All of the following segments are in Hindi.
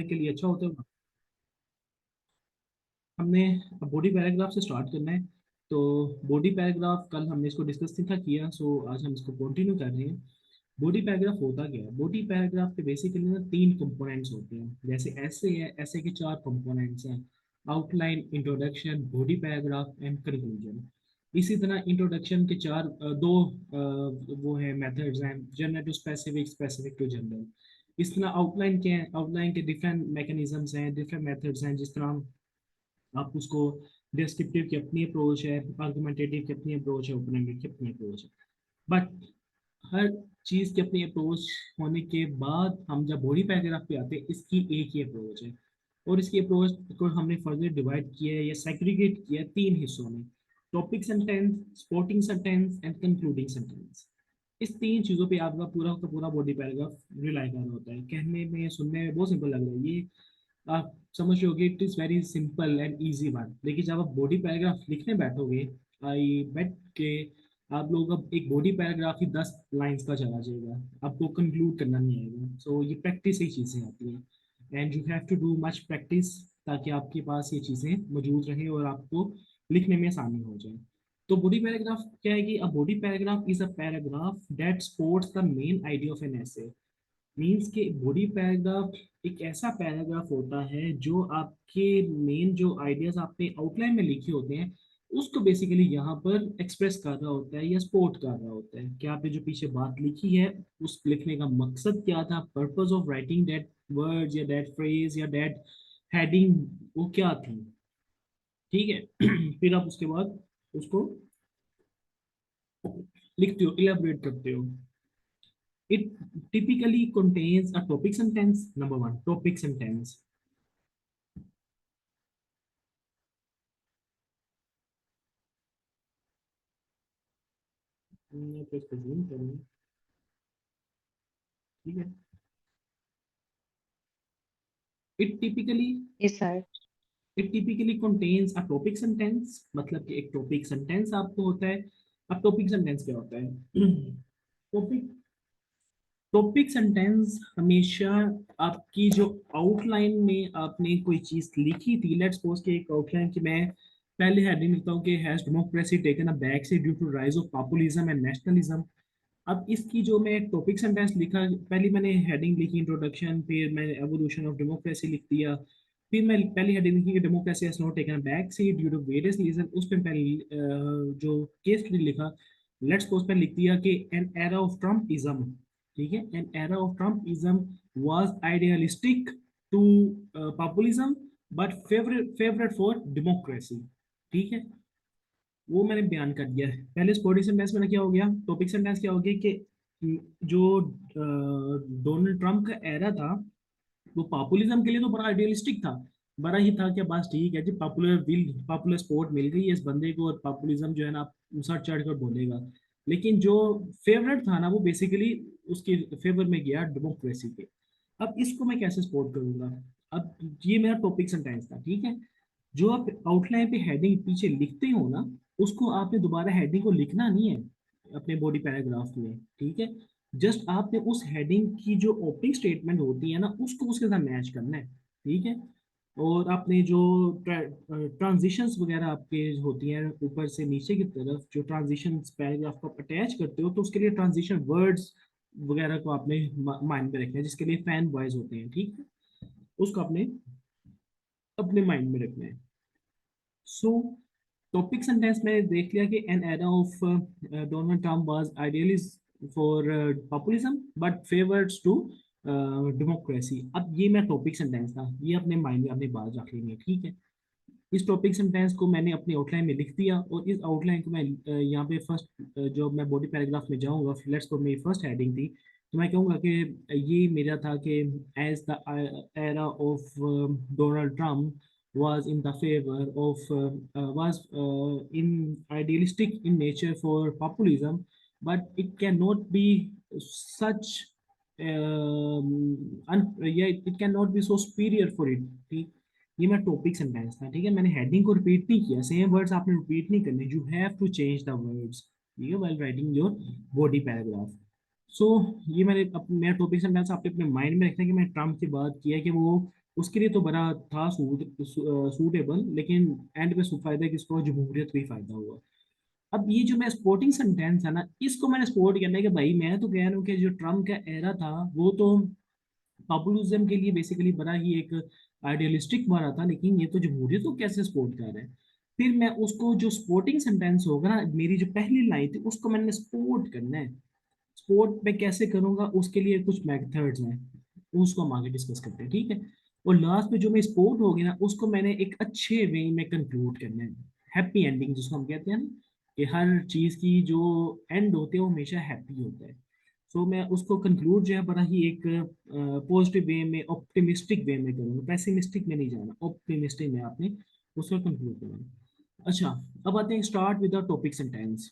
के लिए अच्छा होता है। हमने बॉडी पैराग्राफ से स्टार्ट करना है। तो बॉडी पैराग्राफ कल हमने इसको डिस्कस था किया, सो आज हम इसको कंटिन्यू कर रहे हैं। बॉडी पैराग्राफ होता क्या है? बॉडी पैराग्राफ के बेसिकली ना तीन कंपोनेंट्स होते हैं। जैसे ऐसे है, ऐसे के चार कंपोनेंट्स हैं: outline, introduction, body paragraph and conclusion. इसी तरह इंट्रोडक्शन के दो वो है मेथड्स हैं: general to specific, specific to general. इस तरह आउटलाइन के हैं, आउटलाइन के डिफरेंट मैकेनिज्म्स हैं, डिफरेंट मेथड्स हैं। जिस तरह आप उसको डिस्क्रिप्टिव की अपनी अप्रोच है, आर्गुमेंटेटिव की अपनी अप्रोच है, ओपन की अपनी अप्रोच है। बट हर चीज की अपनी अप्रोच होने के बाद हम जब बॉडी पैराग्राफ पे आते हैं, इसकी एक ही अप्रोच है। और इसकी अप्रोच को हमने फर्दर डिवाइड किया है या सेग्रीगेट किया है तीन हिस्सों में: topic sentence, sporting sentence and concluding sentence. इस तीन चीजों पे आपका पूरा का पूरा बॉडी पैराग्राफ रिलाई कर रहा होता है। कहने में सुनने में बहुत सिंपल लग रहा है ये, आप समझ रहे होगे, it is very simple and easy one. लेकिन जब आप बॉडी पैराग्राफ लिखने बैठोगे, आई बेट के आप लोग अब एक बॉडी पैराग्राफ ही 10 लाइंस का चला जाएगा, आपको कंक्लूड करना नहीं आएगा। सो ये प्रैक्टिस ही चीज़ें आती हैं and you have to do much practice, ताकि आपके पास ये चीज़ें मौजूद रहें और आपको लिखने में आसानी हो जाए। तो बॉडी पैराग्राफ क्या है कि a body paragraph is a paragraph that supports the main idea of an essay. Means के बॉडी पैराग्राफ एक ऐसा पैराग्राफ होता है जो आपके मेन जो आइडियाज आपने आउटलाइन में लिखे होते हैं, उसको बेसिकली यहाँ पर एक्सप्रेस कर रहा होता है या सपोर्ट कर रहा होता है कि आपने जो पीछे बात लिखी है, उस लिखने का मकसद क्या था, purpose of writing that words या दैट फ्रेज या दैट हेडिंग, वो क्या थी। ठीक है। फिर आप उसके बाद उसको लिखते हो, इलेबोरेट करते हो। It typically contains a topic sentence. Number one, topic sentence. तो इसको zoom करूँ, ठीक है। It typically Yes, sir. it typically contains a topic sentence, मतलब कि एक topic sentence आपको होता है। अब topic sentence क्या होता है? टॉपिक टॉपिक सेंटेंस हमेशा आपकी जो आउटलाइन में आपने कोई चीज लिखी थी, लेट्स सपोज कि एक आउटलाइन की मैं पहले हेडिंग लिखता हूँ कि has democracy taken a back seat due to rise of populism and nationalism. अब इसकी जो मैं टॉपिक सेंटेंस लिखा, पहले मैंने हेडिंग लिखी इंट्रोडक्शन, फिर मैंने एवोल्यूशन ऑफ डेमोक्रेसी लिख दिया। फिर मैं पहली हेडिंग लिखी कि democracy has not taken back seat due to various reason. उस पर पहले जो केस स्टडी लिखा, लेट्स सपोज मैं लिख दिया कि एन एरा ऑफ ट्रम्पिज्म। ठीक है, an era of Trumpism was idealistic to populism but favourite for democracy. ठीक है, वो मैंने बयान कर दिया है। पहले स्पोर्टिंग सेंटेंस में क्या हो गया, टॉपिक सेंटेंस क्या हो गया कि जो डोनाल्ड ट्रंप का एरा था, वो पॉपुलिज्म के लिए तो बड़ा आइडियलिस्टिक था। बड़ा ही था कि बस ठीक है जी, पॉपुलर सपोर्ट मिल गई है इस बंदे को, और पॉपुलिज्म जो है ना सर चढ़ कर बोलेगा। लेकिन जो फेवरेट था ना, वो बेसिकली उसके फेवर में गया डेमोक्रेसी के। अब इसको मैं कैसे सपोर्ट करूंगा? अब ये मेरा टॉपिक सेंटेंस था, ठीक है। जो आप आउटलाइन पे हेडिंग पीछे लिखते हो ना, उसको आपने दोबारा हेडिंग को लिखना नहीं है अपने बॉडी पैराग्राफ में। ठीक है, जस्ट आपने उस हेडिंग की जो ओपनिंग स्टेटमेंट होती है ना, उसको उसके साथ मैच करना है। ठीक है, और आपने जो ट्रांजिशंस वगैरह आपके होती हैं ऊपर से नीचे की तरफ, जो ट्रांजिशन पैराग्राफ को अटैच करते हो, तो उसके लिए ट्रांजिशन वर्ड्स वगैरह को आपने माइंड में रखना है, जिसके लिए फैन वॉइस होते हैं। ठीक है, उसको आपने अपने माइंड में रखना है। सो टॉपिक सेंटेंस में देख लिया कि an era of Donald Trump was idealist for populism but favours to democracy. अब ये मेरा टॉपिक सेंटेंस था, ये अपने माइंड में अपनी बात रख लेंगे। ठीक है, इस टॉपिक सेंटेंस को मैंने अपनी आउटलाइन में लिख दिया, और इस आउटलाइन को मैं यहाँ पे फर्स्ट जो मैं बॉडी पैराग्राफ में जाऊंगा, लेट्स को मेरी फर्स्ट हेडिंग थी, तो मैं कहूँगा कि ये मेरा था कि as the era of Donald Trump was in the favor of was in idealistic in nature for populism, but it cannot be such yeah, it cannot be so superior for it। ठीक, ये मेरा टॉपिक सेंटेंस था। ठीक है, मैंने हेडिंग को रिपीट नहीं किया, सेम वर्ड्स आपने रिपीट नहीं करने, you have to change the words. ठीक है, while writing your body paragraph. So ये मेरा टॉपिक सेंटेंस आपने अपने माइंड में रखना है कि मैं ट्रम्प की बात किया कि वो उसके लिए तो बड़ा था सूटेबल, लेकिन एंड में फायदा किसको, जमहूरियत को ही फायदा हुआ। अब ये जो मैं स्पोर्टिंग सेंटेंस है ना, इसको मैंने सपोर्ट करना है कि भाई मैं तो कह रहा हूँ कि जो ट्रम्प का एरा था वो तो पॉपुलिज्म के लिए बेसिकली बड़ा ही एक आइडियलिस्टिक बना था, लेकिन ये तो जमहूरियत को कैसे सपोर्ट कर रहा है। फिर मैं उसको जो स्पोर्टिंग सेंटेंस होगा ना, मेरी जो पहली लाइन थी उसको मैंने सपोर्ट करना है। सपोर्ट में कैसे करूंगा, उसके लिए कुछ मेथड्स हैं, उसको हम आगे डिस्कस करते हैं, ठीक है। और लास्ट में जो मैं सपोर्ट होगी ना, उसको मैंने एक अच्छे वे में कंक्लूड करना है। हैप्पी एंडिंग जिसको हम कहते हैं ना, कि हर चीज की जो एंड होते हैं वो हमेशा हैप्पी होता है। सो मैं उसको कंक्लूड जो है बड़ा ही एक पॉजिटिव वे में, ऑप्टिमिस्टिक वे में करूँगा, पैसिमिस्टिक में नहीं जाना, ऑप्टिमिस्टिक में आपने उसको कंक्लूड करना। अच्छा, अब आते हैं start with the topic sentence.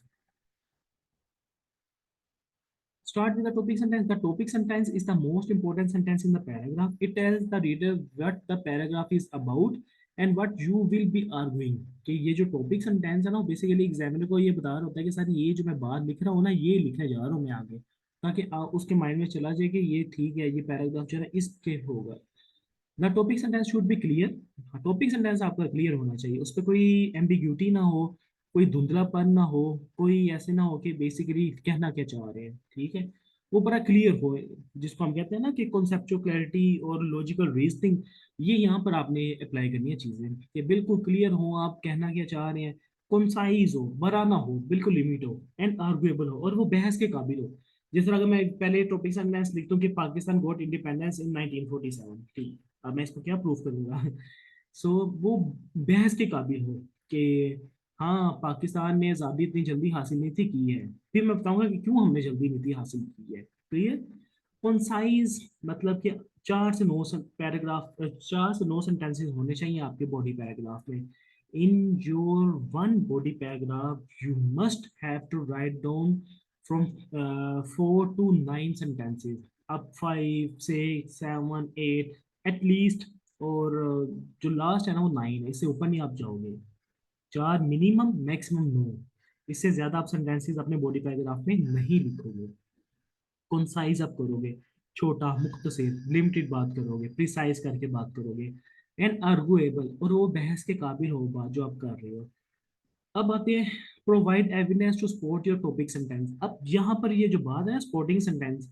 Start with the topic sentence. The topic sentence is the most important sentence in the paragraph. It tells the reader what the paragraph is about and what you will be arguing. कि ये जो टॉपिक सेंटेंस है ना, बेसिकली एग्जामिनर को ये बता रहा होता है कि सर ये जो मैं बात लिख रहा हूँ ना, ये लिखने जा रहा हूँ मैं आगे, ताकि उसके माइंड में चला जाए कि ये ठीक है, ये पैराग्राफ जो है इसके होगा। The topic sentence should be clear. Topic sentence आपका क्लियर होना चाहिए, उस पर कोई एम्बिग्यूटी ना हो, कोई धुंधलापन ना हो, कोई ऐसे ना हो कि बेसिकली कहना क्या चाह रहे हैं, ठीक है। वो बड़ा क्लियर हो, जिसको हम कहते हैं ना कि कॉन्सेप्चुअल क्लैरिटी और लॉजिकल रीजनिंग, ये यहाँ पर आपने अप्लाई करनी है चीजें, कि बिल्कुल क्लियर हो आप कहना क्या चाह रहे हैं, कंसाइज हो, बड़ा ना हो, बिल्कुल लिमिट हो, एंड आर्गुएबल हो, और वो बहस के काबिल हो। जिस तरह अगर मैं पहले टॉपिक सेंटेंस लिखता हूँ कि पाकिस्तान गॉट इंडिपेंडेंस इन 1947, ठीक, अब मैं इसको क्या प्रूफ करूंगा। सो वो बहस के काबिल हो कि हाँ पाकिस्तान ने आज़ादी इतनी जल्दी हासिल नहीं थी की है, फिर मैं बताऊंगा कि क्यों हमने जल्दी नहीं थी हासिल की है। क्लियर। कंसाइज मतलब कि 4 से 9 पैराग्राफ, 4 से 9 सेंटेंसेस होने चाहिए आपके बॉडी पैराग्राफ में। In your one body paragraph you must have to write down from 4 to 9 sentences, अब 5, 6, 7, 8 एटलीस्ट। और जो लास्ट है ना वो 9 है, इससे ऊपर नहीं आप जाओगे। 4 मिनिमम, मैक्सिमम 9, इससे ज्यादा आप सेंटेंसेस अपने बॉडी पैराग्राफ में नहीं लिखोगे। कंसाइज आप करोगे, छोटा, मुख्तसर, लिमिटेड बात करोगे, प्रिसाइज करके बात करोगे, एंड आर्गुएबल, और वो बहस के काबिल हो बात जो आप कर रहे हो। अब आते हैं provide evidence to support your topic sentence. अब यहाँ पर ये जो बात है सपोर्टिंग सेंटेंस,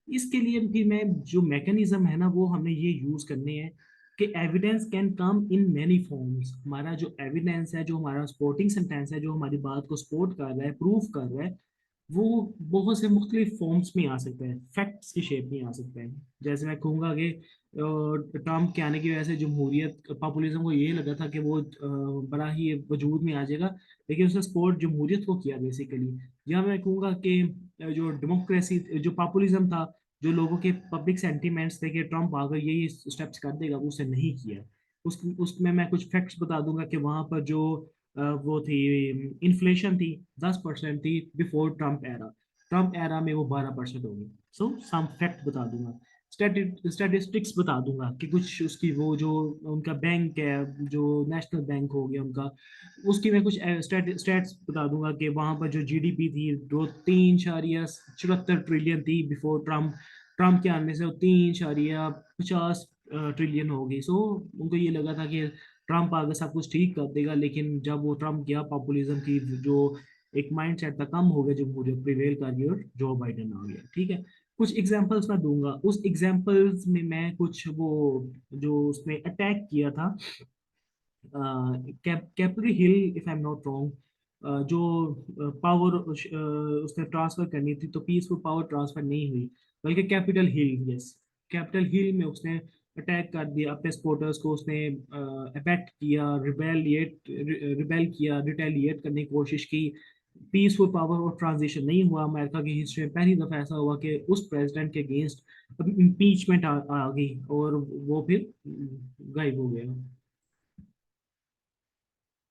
इसके लिए भी मैं जो मैकेनिज्म है ना वो हमें ये यूज करने हैं कि evidence can come in many forms. हमारा जो एविडेंस है, जो हमारा सपोर्टिंग सेंटेंस है, जो हमारी बात को सपोर्ट कर रहा है, प्रूफ कर रहा है, वो बहुत से मुख्तलिफ फॉर्म्स में आ सकता है, फैक्ट्स की शेप में आ सकता है। जैसे मैं कहूँगा कि ट्रम्प के आने की वजह से जमहूरियत, पॉपुलिज्म को ये लगा था कि वो बड़ा ही वजूद में आ जाएगा, लेकिन उसने सपोर्ट जमहूरियत को किया बेसिकली। या मैं कहूँगा कि जो डेमोक्रेसी, जो पॉपुलिज्म था, जो लोगों के पब्लिक सेंटीमेंट्स थे कि ट्रम्प आकर यही स्टेप्स कर देगा, वो उसने नहीं किया। उसमें मैं कुछ फैक्ट्स बता दूंगा कि वहां पर जो वो थी, इन्फ्लेशन थी 10% थी before Trump era, Trump era में वो 12% होगी। सो सम फैक्ट बता दूंगा, स्टैटिस्टिक्स बता दूंगा कि कुछ उसकी वो जो उनका बैंक है, जो नेशनल बैंक हो गया उनका, उसकी मैं कुछ स्टैट्स बता दूंगा कि वहां पर जो जीडीपी थी वो 3.74 ट्रिलियन थी बिफोर ट्रम्प, ट्रम्प के आने से वो 3.50 ट्रिलियन हो गई। सो उनको ये लगा था कि ट्रम्प आगे सब कुछ ठीक कर देगा, लेकिन जब वो ट्रम्प गया, पॉपुलिज्म की जो एक माइंड सेट था कम हो गया, जमहूरियत प्रिवेल कर गई और जो बाइडेन आ गया, ठीक है। कुछ एग्जांपल्स मैं दूंगा, उस एग्जांपल्स में मैं कुछ वो जो उसने अटैक किया था Capitol Hill, if I am not wrong, जो पावर उसने ट्रांसफर करनी थी, तो पीसफुल पावर ट्रांसफर नहीं हुई, बल्कि Capitol Hill, yes, Capitol Hill में उसने अटैक कर दिया, अपने सपोर्टर्स को उसने अटैक किया, रिबेल किया, रिटेलिएट करने की कोशिश की। पीसफुल पावर और ट्रांजिशन नहीं हुआ। अमेरिका की हिस्ट्री में पहली दफा ऐसा हुआ कि उस प्रेसिडेंट के अगेंस्ट इम्पीचमेंट आ गई और वो फिर गायब हो गया,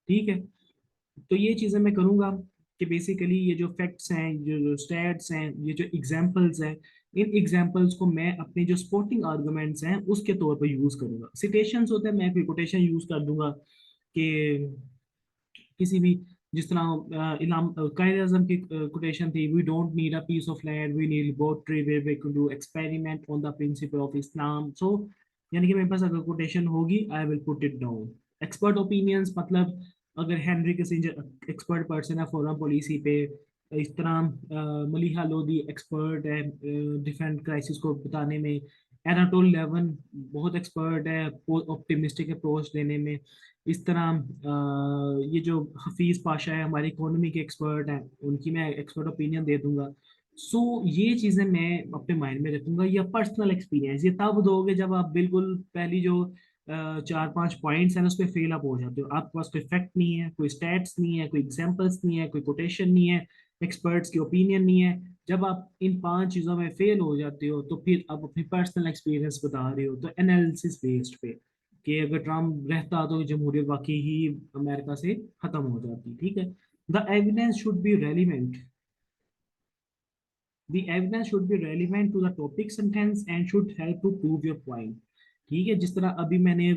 ठीक है। तो ये चीज़ें मैं करूँगा कि बेसिकली ये जो फैक्ट्स हैं, जो स्टैट्स हैं, ये जो एग्जांपल्स हैं, इन एग्जांपल्स को मैं अपने जो सपोर्टिंग आर्गुमेंट्स हैं उसके तौर पर यूज़ करूँगा। सिटेशंस होते हैं, मैं कोई कोटेशन यूज़ कर दूंगा कि किसी भी, जिस तरह इलाम कायद आज़म की कोटेशन थी, we don't need a piece of land, we need laboratory where we can do experiment on the principle of Islam. So यानी कि मेरे पास अगर कोटेशन होगी I will put it down. Expert opinions मतलब अगर हेनरी किसिंजर एक्सपर्ट पर्सन है फॉरेन पॉलिसी पे, इस तरह मलिहा लोधी एक्सपर्ट है डिफरेंट क्राइसिस को बताने में, एनाटोल लेवन बहुत एक्सपर्ट है ऑप्टिमिस्टिक अप्रोच देने में, इस तरह ये जो हफीज पाशा है हमारे इकोनॉमी के एक्सपर्ट हैं, उनकी मैं एक्सपर्ट ओपिनियन दे दूंगा। सो ये चीजें मैं अपने माइंड में रखूंगा। या पर्सनल एक्सपीरियंस ये तब दोगे जब आप बिल्कुल पहली जो 4-5 पॉइंट्स हैं उस पर फेल अप हो जाते हो, आपके पास कोई फैक्ट नहीं है, कोई स्टैट्स नहीं है, कोई एग्जांपल्स नहीं है, कोई कोटेशन नहीं है, एक्सपर्ट्स की ओपिनियन नहीं है। जब आप इन 5 चीजों में फेल हो जाते हो तो फिर आप अपनी पर्सनल एक्सपीरियंस बता रहे हो, तो एनालिसिस बेस्ड पे कि अगर ट्रम्प रहता तो जमहूरियत वाकई ही अमेरिका से खत्म हो जाती। ठीक है। The evidence should be relevant, the evidence should be relevant to the topic sentence and should help to prove your point। ठीक है, जिस तरह अभी मैंने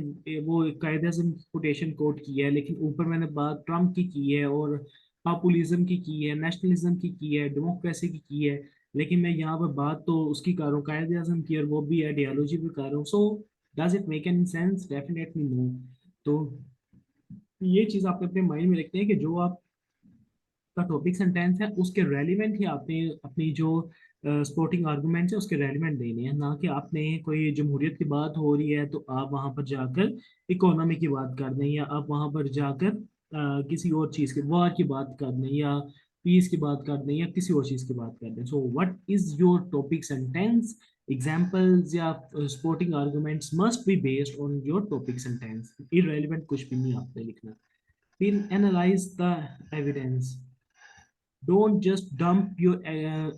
वो कायदे आज़म कोटेशन कोट की है, लेकिन ऊपर मैंने बात ट्रम्प की है और पॉपुलिज्म की है, नेशनलिज्म की है, डेमोक्रेसी की है, लेकिन मैं यहाँ पर बात तो उसकी कर रहा हूँ कायदे आज़म की, और वो भी आइडियोलॉजी भी कर रहा हूँ। So does it make any sense? Definitely no. तो ये चीज़ आप अपने माइंड में रखते हैं कि जो आप का टॉपिक सेंटेंस है उसके रेलिवेंट ही आपने अपनी जो स्पोर्टिंग आर्गुमेंट्स है उसके रेलिवेंट देने हैं, ना कि आपने कोई जमहूरियत की बात हो रही है तो आप वहां पर जाकर इकोनॉमी की बात कर दें, या आप वहां पर जाकर किसी और चीज के वार की बात कर दें, या पीस की बात कर दें, या किसी और चीज की बात कर दें। So what is your topic sentence? Examples या supporting arguments must be based on your topic sentence. Irrelevant कुछ भी नहीं आपने लिखना। फिर analyse the evidence. Don't just dump your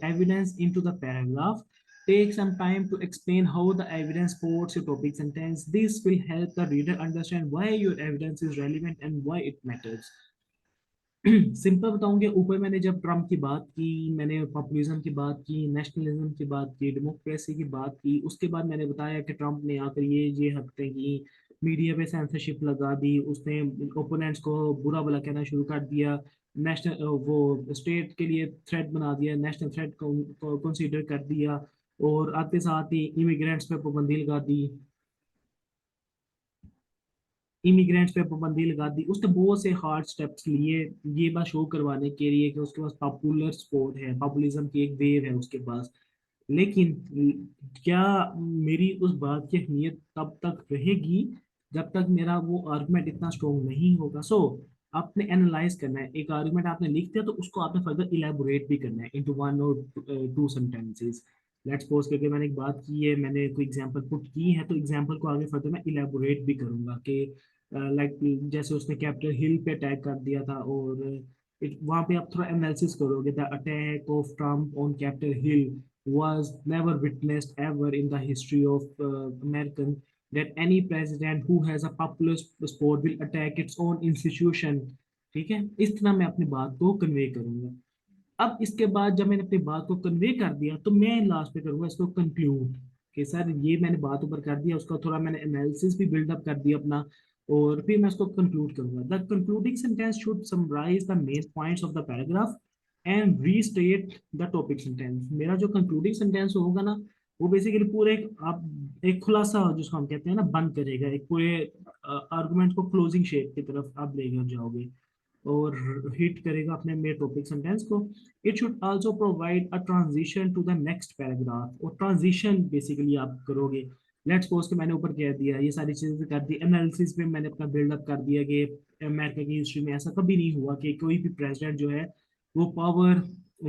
evidence into the paragraph. Take some time to explain how the evidence supports your topic sentence. This will help the reader understand why your evidence is relevant and why it matters. Simple बताऊंगे, ऊपर मैंने जब ट्रम्प की बात की, मैंने पॉपुलिज्म की बात की, नेशनलिज्म की बात की, डेमोक्रेसी की बात की, उसके बाद मैंने बताया कि ट्रम्प ने आकर ये हरकतें की, मीडिया पे सेंसरशिप लगा दी, उसने ओपोनेंट्स को बुरा भला कहना शुरू कर दिया, नेशनल वो स्टेट के लिए थ्रेट बना दिया, नेशनल थ्रेट को कंसीडर कर दिया, और आते साथ ही इमिग्रेंट्स पे पाबंदी लगा दी, इमिग्रेंट्स पे पाबंदी लगा दी। उसने बहुत से हार्ड स्टेप्स लिए ये बात शो करवाने के लिए कि उसके पास पॉपुलर सपोर्ट है, पॉपुलिज्म की एक वेव है उसके पास। लेकिन क्या मेरी उस बात की अहमियत तब तक रहेगी जब तक मेरा वो आर्गुमेंट इतना स्ट्रॉन्ग नहीं होगा। सो आपने एनालाइज करना है, एक आर्गुमेंट आपने लिख दिया तो उसको आपने फर्दर इलेबोरेट भी करना है इनटू वन और टू सेंटेंसेस। लेट्स सपोज करके मैंने एक बात की है, मैंने कोई एग्जांपल पुट की है, तो एग्जांपल को आगे फर्दर मैं इलेबोरेट भी करूंगा कि लाइक जैसे उसने कैपिटल हिल पे अटैक कर दिया था, और वहां पे आप थोड़ा एनालिसिस करोगे, the attack of Trump on Capitol Hill was never witnessed ever in the history of American, that any president who has a populist sport will attack its own institution। ठीक है, इस तरह मैं अपनी बात को कन्वे करूंगा। अब इसके बाद जब मैंने अपनी बात को कन्वे कर दिया तो मैं लास्ट पे करूंगा इसको कंक्लूड, कि सर ये मैंने बात ऊपर कर दिया, उसका थोड़ा मैंने एनालिसिस भी बिल्डअप कर दिया अपना, और फिर मैं उसको कंक्लूड करूंगा। The concluding sentence should summarize the main points of the paragraph and restate the topic sentence. मेरा जो कंक्लूडिंग सेंटेंस होगा ना, वो बेसिकली पूरे एक खुलासा जिसको हम कहते हैं ना बंद करेगा, एक पूरे आर्गुमेंट को क्लोजिंग शेप की तरफ आप लेकर जाओगे और हिट करेगा अपने मेन टॉपिक सेंटेंस को। It should also provide a transition to the next paragraph, और ट्रांजिशन बेसिकली आप करोगे। लेट्स सपोज कि मैंने ऊपर कह दिया ये सारी चीजें कर दी, एनालिसिस में मैंने अपना बिल्डअप कर दिया कि अमेरिका की हिस्ट्री में ऐसा कभी नहीं हुआ कि कोई भी प्रेसिडेंट जो है वो पावर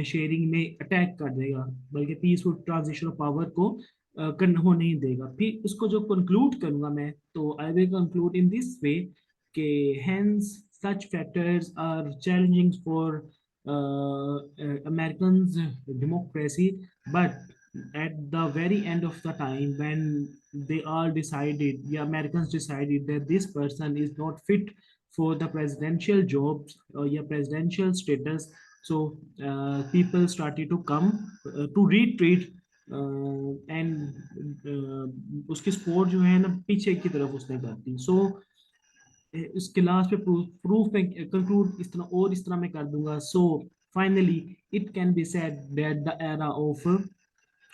शेयरिंग में अटैक कर देगा, बल्कि पीसफुल ट्रांजिशन ऑफ पावर को हो नहीं देगा। फिर उसको जो कंक्लूड करूंगा मैं, तो I will conclude in this way कि hence such factors are challenging for Americans democracy, but at the very end of the time when they all decided, the Americans decided that this person is not fit for the presidential jobs or yeah, presidential status, so people started to come to retreat and उसकी स्पोर्ट जो है ना पीछे की तरफ उसने कर दी। सो इस क्लास पे प्रूफ में कंक्लूड इस तरह और इस तरह मैं कर दूंगा। So finally it can be said that the era of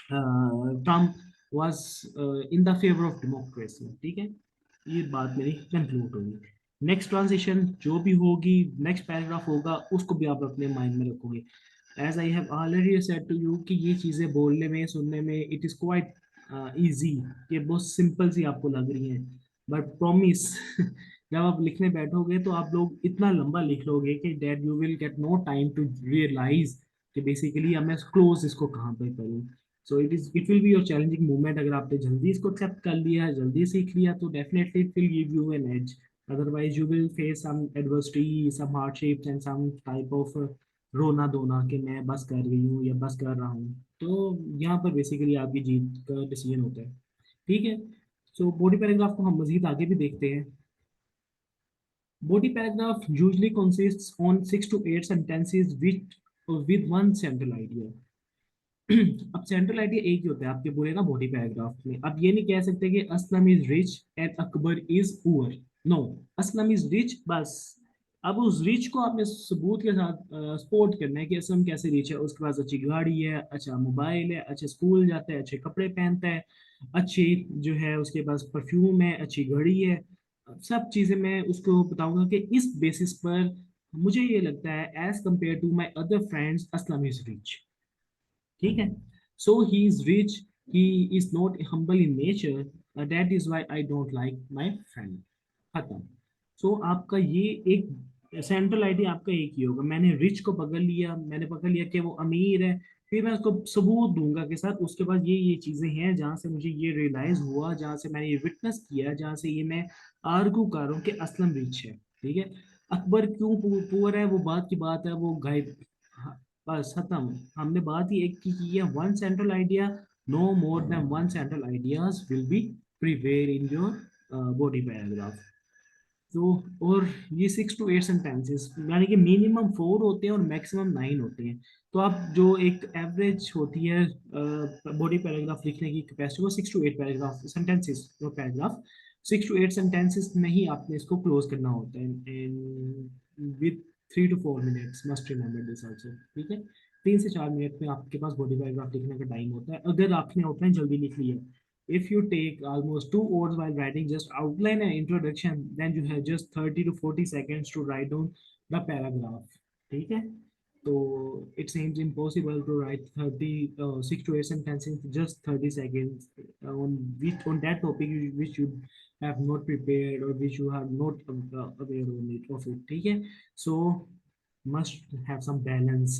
Trump was in the favor of democracy। ठीक है, ये बात मेरी कंक्लूड होगी। नेक्स्ट ट्रांजिशन जो भी होगी, नेक्स्ट पैराग्राफ होगा, उसको भी आप अपने माइंड में रखोगे। As I have already said to you कि ये चीज़ें बोलने में, सुनने में इट इज़ क्वाइट इजी, ये बहुत सिंपल सी आपको लग रही हैं, बट प्रॉमिस जब आप लिखने बैठोगे तो आप लोग इतना लंबा लिख लोगे कि that you will get no time to realize कि बेसिकली अब मैं क्लोज इसको कहाँ पे करूँ। So it will be your challenging movement. अगर आपने जल्दी इसको एक्सेप्ट कर लिया, जल्दी सीख लिया, तो definitely it will give you an edge. Otherwise you will face some adversity, some hardships and some type of रोना धोना कि मैं बस कर रही हूँ या बस कर रहा हूँ। तो यहाँ पर बेसिकली आपकी जीत का डिसीजन होता है। ठीक है, सो बॉडी पैराग्राफ को हम मजीद आगे भी देखते हैं। Body paragraph usually consists on 6 to 8 sentences with one central idea। अब सेंट्रल आइडिया एक ही होता है आपके पूरे ना बॉडी पैराग्राफ में। अब ये नहीं कह सकते कि Aslam is rich and Akbar is poor. No, Aslam is rich बस। अब उस रिच को आपने सबूत के साथ सपोर्ट करना है कि असलम कैसे रिच है। उसके पास अच्छी गाड़ी है, अच्छा मोबाइल है, अच्छे स्कूल जाता है, अच्छे कपड़े पहनता है, अच्छी जो है उसके पास परफ्यूम है, अच्छी घड़ी है। सब चीजें मैं उसको बताऊंगा कि इस बेसिस पर मुझे ये लगता है as compare to my other friends Aslam is rich. ठीक है, so he is rich, he is not humble in nature, that is why I don't like my friend. खत्म। सो आपका ये एक सेंट्रल आइडिया आपका एक ही होगा। मैंने रिच को पकड़ लिया, मैंने पकड़ लिया कि वो अमीर है, फिर मैं उसको सबूत दूंगा के साथ उसके बाद ये चीजें हैं जहां से मुझे ये रियलाइज हुआ, जहां से मैंने ये विटनेस किया, जहां से ये मैं आर्गू कर रहा हूँ कि असलम रिच है। ठीक है, अकबर क्यों पुअर है वो बात की बात है, वो गायब। बस खत्म। हमने बात ही एक की है, one central idea, no more than one central ideas will be prevail in your body paragraph. तो और ये 6 to 8 सेंटेंसेस यानी कि मिनिमम 4 होते हैं और मैक्सिमम 9 होते हैं। तो आप जो एक एवरेज होती है बॉडी पैराग्राफ लिखने की कैपेसिटी, वो 6 to 8 पैराग्राफ सेंटेंसेस, वो पैराग्राफ 6 to 8 सेंटेंसेस में ही आपने इसको क्लोज करना होता है with 3 to 4 minutes, must remember this also. ठीक है, 3 से 4 मिनट में आपके पास बॉडी पैराग्राफ लिखने का टाइम होता है, अगर आपने उतना जल्दी लिख लिया। If you take almost 2 hours while writing just outline and introduction, then you have just 30 to 40 seconds to write down the paragraph। ठीक है, तो it seems impossible to write 6 to 8 sentences in just 30 seconds on that topic which you have not prepared or which you have not aware on it of it। ठीक है, so must have some balance।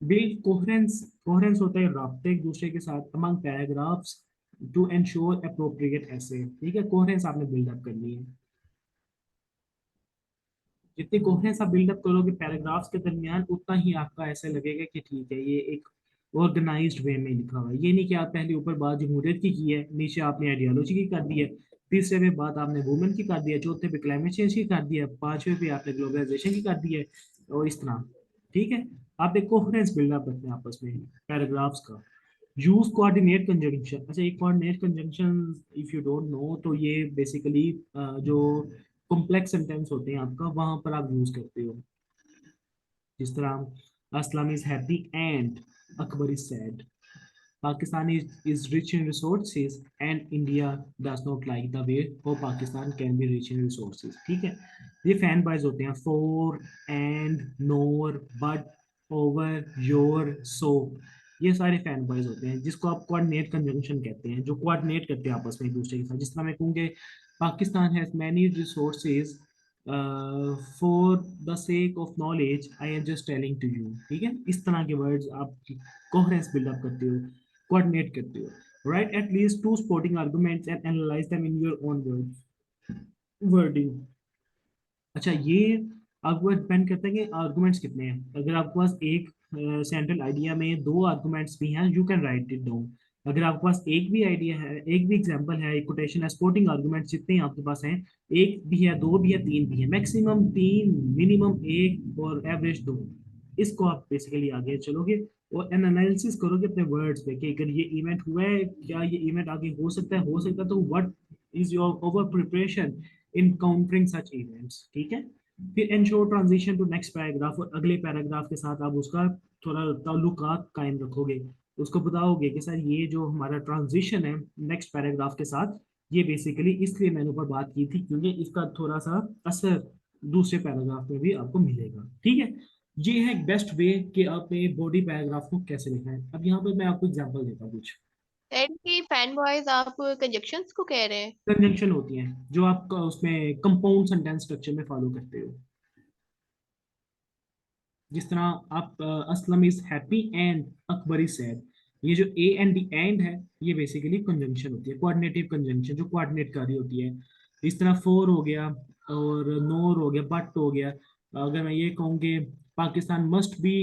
Build coherence, coherence होता है राब्ते एक दूसरे के साथ among paragraphs to ensure appropriate ऐसे। ठीक है, कोहेरेंस आपने बिल्डअप करनी है। जितनी कोहेरेंस आप बिल्डअप करोगे पैराग्राफ्स के दरमियान, उतना ही आपका ऐसा लगेगा कि ठीक है ये एक ऑर्गेनाइज्ड वे में लिखा हुआ है। ये नहीं कि आप पहले ऊपर बात जमहूरियत की है, नीचे आपने आइडियोलॉजी की कर दी है, तीसरे पे बात आपने वुमेन की कर दी है, चौथे पे क्लाइमेट चेंज की कर दी है, पांचवे पे आपने ग्लोबलाइजेशन की कर दी है, और इस तरह। ठीक है, आप एक कोहेरेंस बिल्डअप करते हैं आपस में पैराग्राफ्स का। Use coordinate conjunction. अच्छा, एक coordinate conjunction if you don't know, तो ये बेसिकली जो कॉम्प्लेक्स सेंटेंस होते हैं आपका, वहां पर आप यूज करते हो। जिस तरह Aslam is happy and Akbar is sad, Pakistan is rich in resources and India does not like the way how Pakistan can be rich in resources। ठीक है, ये फैन बॉयज होते हैं, for and nor but over your so, ये सारे फैन बॉयज होते हैं जिसको आप कोऑर्डिनेट कंजंक्शन कहते हैं, जो कोऑर्डिनेट करते हैं आपस में एक दूसरे के साथ। जिस तरह मैं कहूँगे Pakistan has many resources for the sake of knowledge I am just telling to you. ठीक है, इस तरह के वर्ड्स आप कोहेरेंस बिल्डअप करते हो, कोऑर्डिनेट करते हो। Right at least 2 supporting arguments and analyze them in your own wording। अच्छा, ये आपको डिपेंड करता है कि आर्गुमेंट्स कितने हैं। अगर आपके पास एक सेंट्रल आइडिया में 2 आर्गुमेंट्स भी हैं, you can write it down. अगर आपके पास एक भी आइडिया है, एक भी एग्जांपल है, एक कोटेशन है, सपोर्टिंग आर्गुमेंट्स जितने आपके पास हैं, एक भी है, दो भी है, तीन भी है, मैक्सिमम तीन, मिनिमम एक और एवरेज दो, इसको आप बेसिकली आगे चलोगे और एनालिसिस करोगे अपने वर्ड्स पे कि अगर ये इवेंट हुआ है, क्या ये इवेंट आगे हो सकता है, हो सकता है, तो what is your over preparation in countering such events. ठीक है, फिर ensure transition to next paragraph, और अगले पैराग्राफ के साथ आप उसका थोड़ा ताल्लुकात कायम रखोगे। उसको बताओगे कि सर ये जो हमारा ट्रांजिशन है नेक्स्ट पैराग्राफ के साथ, ये बेसिकली इसलिए मैंने ऊपर बात की थी क्योंकि इसका थोड़ा सा असर दूसरे पैराग्राफ में भी आपको मिलेगा। ठीक है, ये है बेस्ट वे कि आपने बॉडी पैराग्राफ को कैसे लिखा है। अब यहाँ पे मैं आपको एग्जांपल देता हूँ कुछ। एंड की फैन बॉयज आप कंजक्शंस को कह रहे हैं? कंजंक्शन होती हैं जो आप उसमें कंपाउंड सेंटेंस स्ट्रक्चर में फॉलो करते हो। जिस तरह आप Aslam is happy and Akbar is sad, ये जो ए एंड दी एंड है, ये बेसिकली कंजंक्शन होती है, कोऑर्डिनेटिव कंजंक्शन जो कोऑर्डिनेट कर रही होती है। इस तरह फोर हो गया और नोर हो गया, बट हो गया। अगर मैं ये कहूँ कि Pakistan must be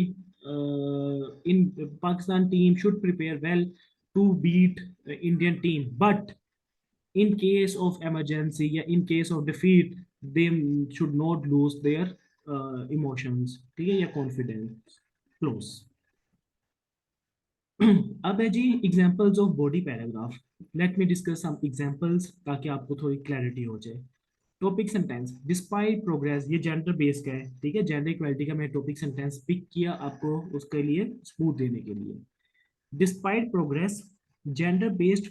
in Pakistan team should prepare well to beat Indian team, but in case of emergency या in case of defeat they should not lose their emotions, ठीक है, या confidence close। अब है जी examples of body paragraph. Let me discuss some examples ताकि आपको थोड़ी क्लैरिटी हो जाए। टॉपिक सेंटेंस डिस्पाइट प्रोग्रेस, ये जेंडर बेस्ड का है, ठीक है, जेंडर इक्वालिटी का मैं टॉपिक सेंटेंस पिक किया आपको उसके लिए सबूत देने के लिए। Despite progress, gender-based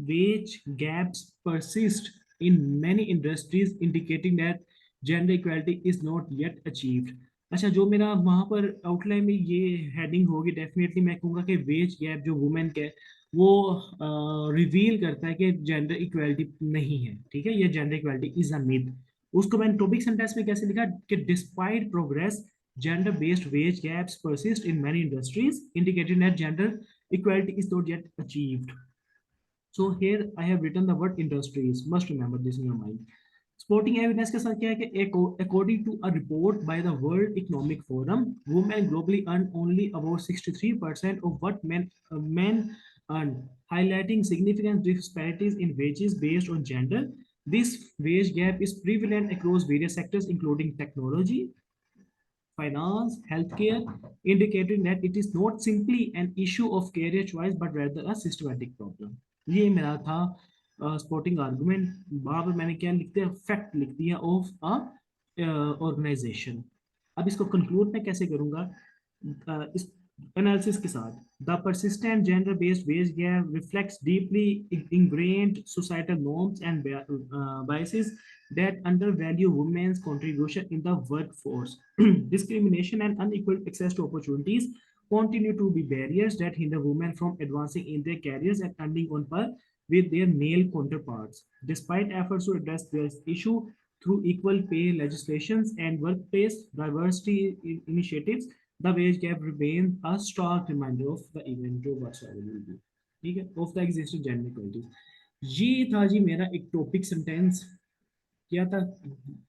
wage gaps persist in many industries, indicating that gender equality is not yet achieved। अच्छा, जो मेरा वहां पर आउटलाइन में ये हेडिंग होगी, डेफिनेटली मैं कहूँगा कि वेज गैप जो वुमेन के वो रिवील करता है कि जेंडर इक्वालिटी नहीं है। ठीक है, ये gender equality is a myth. उसको मैंने टॉपिक सेंटेंस में कैसे लिखा कि despite progress gender-based wage gaps persist in many industries, indicating that gender equality is not yet achieved. So here I have written the word industries. Must remember this in your mind. Sporting evidence के साथ क्या है कि according to a report by the World Economic Forum, women globally earn only about 63% of what men earn, highlighting significant disparities in wages based on gender. This wage gap is prevalent across various sectors, including technology, finance, healthcare, indicating that it is not simply an issue of career choice but rather a systematic problem। ये मेरा था स्पोर्टिंग आर्गुमेंट। वहां पर मैंने क्या लिख दिया, फैक्ट लिख दिया ऑफ अ ऑर्गेनाइजेशन। अब इसको कंक्लूड मैं कैसे करूंगा, इस एनालिसिस के साथ। The persistent gender based wage gap reflects deeply ingrained societal norms and biases that undervalue women's contribution in the workforce। Discrimination and unequal access to opportunities continue to be barriers that hinder women from advancing in their careers and earning on par with their male counterparts. Despite efforts to address this issue through equal pay legislations and workplace diversity initiatives, the wage gap remains a stark reminder of the event whatsoever will be, ठीक है, of the existing gender inequalities। ये था जी मेरा एक टॉपिक सेंटेंस। क्या था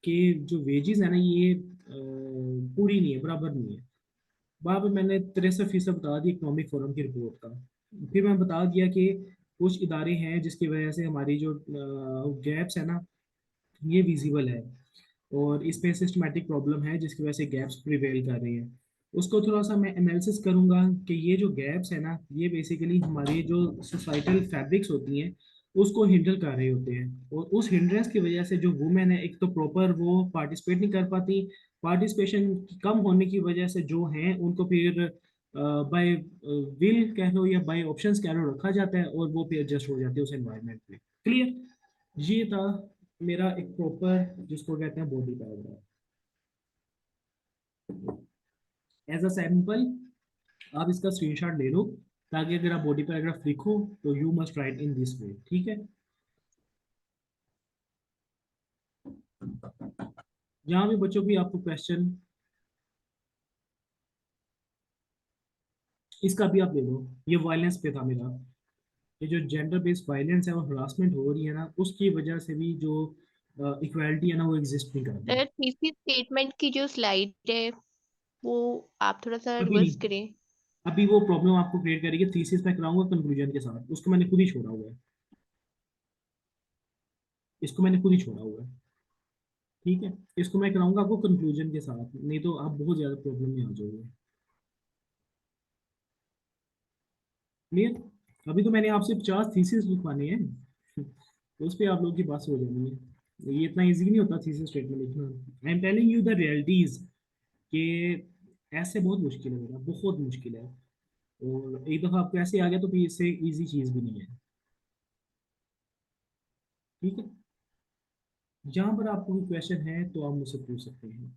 कि जो वेजेस है ना ये पूरी नहीं है, बराबर नहीं है। वहां पे मैंने 63% बता दिया इकोनॉमिक फोरम की रिपोर्ट का। फिर मैं बता दिया कि कुछ इदारे हैं जिसकी वजह से हमारी जो गैप्स है ना ये विजिबल है, और इस पे सिस्टमेटिक प्रॉब्लम है जिसकी वजह से गैप्स प्रिवेल कर रही हैं। उसको थोड़ा सा मैं एनालिसिस करूंगा कि ये जो गैप्स है ना ये बेसिकली हमारी जो सोसाइटल फैब्रिक्स होती हैं उसको हिंडर कर रहे होते हैं, और उस हिंड्रेंस की वजह से जो वुमेन है एक तो प्रॉपर वो पार्टिसिपेट नहीं कर पाती। पार्टिसिपेशन कम होने की वजह से जो हैं उनको फिर बाय विल कह लो या बाय ऑप्शंस कह लो रखा जाता है, और वो फिर एडजस्ट हो जाते हैं उस एनवायरनमेंट में। क्लियर, ये था मेरा एक प्रॉपर जिसको कहते हैं body paragraph. As a sample आप इसका स्क्रीनशॉट ले लो ताकि अगर आप बॉडी पैराग्राफ लिखो तो you must write in this way. ठीक है, जहाँ भी बच्चों की आपको क्वेश्चन, इसका भी आप ले लो। ये वायलेंस पे था मेरा, ये जो जेंडर बेस्ड वायलेंस है और हरासमेंट हो रही है ना उसकी वजह से भी जो इक्वालिटी है ना वो एग्जिस्ट नहीं करती। थीसिस स्टेटमेंट की जो स्लाइड है वो आप थोड़ा सा अभी रिवर्स नहीं, करें। अभी वो प्रॉब्लम आपको क्रिएट करेगी, थीसिस मैं कराऊंगा कंक्लूजन के साथ, उसको मैंने खुद ही छोड़ा हुआ है, इसको मैंने खुद ही छोड़ा हुआ है। ठीक है, इसको मैं कराऊंगा आपको कंक्लूजन के साथ, नहीं तो आप बहुत ज्यादा प्रॉब्लम में आ जाओगे। क्लियर, अभी तो मैंने आपसे 50 थीसिस लिखवानी है तो उस पर आप लोगों की बात हो जानी है। ये इतना इजी नहीं होता थीसिस स्टेटमेंट लिखना। I am telling you the realities कि ऐसे बहुत मुश्किल है बेटा, बहुत मुश्किल है। और एक दफा आपको ऐसे आ गया तो फिर इससे इजी चीज भी नहीं है। ठीक है, जहां पर आपको कोई क्वेश्चन है तो आप मुझसे पूछ सकते हैं।